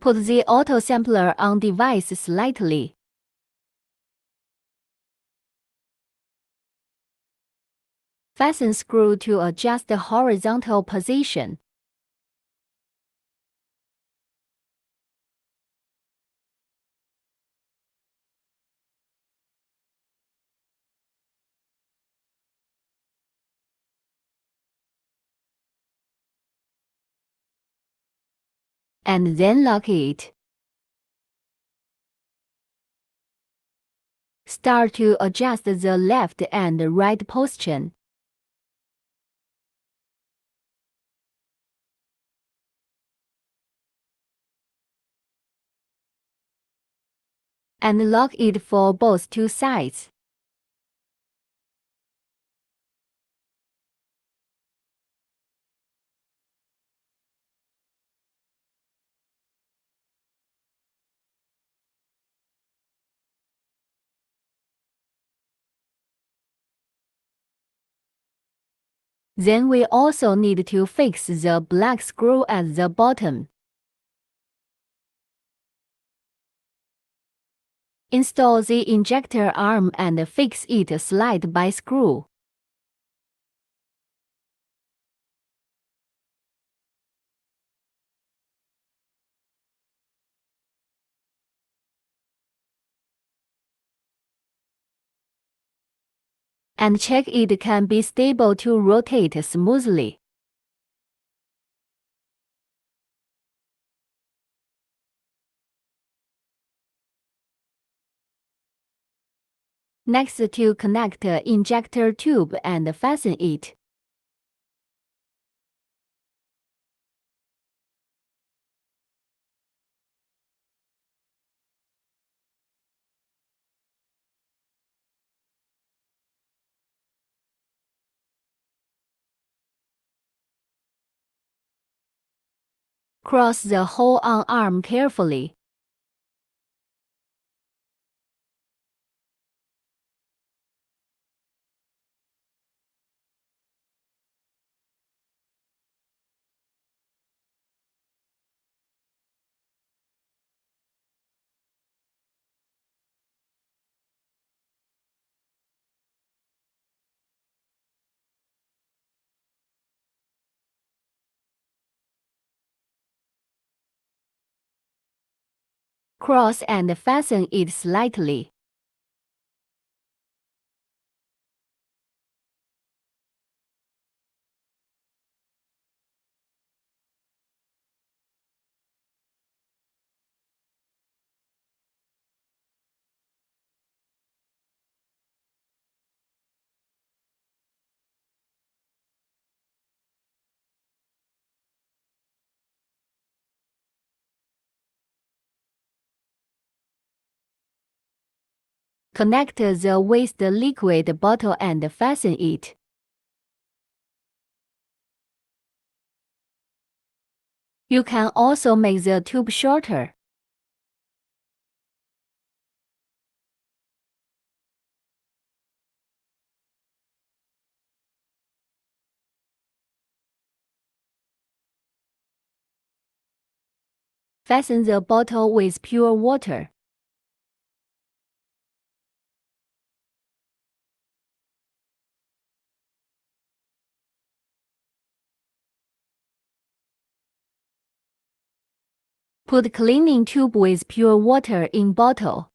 Put the autosampler on device slightly. Fasten screw to adjust the horizontal position. And then lock it. Start to adjust the left and right position. And lock it for both two sides. Then we also need to fix the black screw at the bottom. Install the injector arm and fix it slide by screw. And check it can be stable to rotate smoothly. Next, to connect injector tube and fasten it. Cross the hole on arm carefully. Cross and fasten it slightly. Connect the waste liquid bottle and fasten it. You can also make the tube shorter. Fasten the bottle with pure water. Put cleaning tube with pure water in bottle.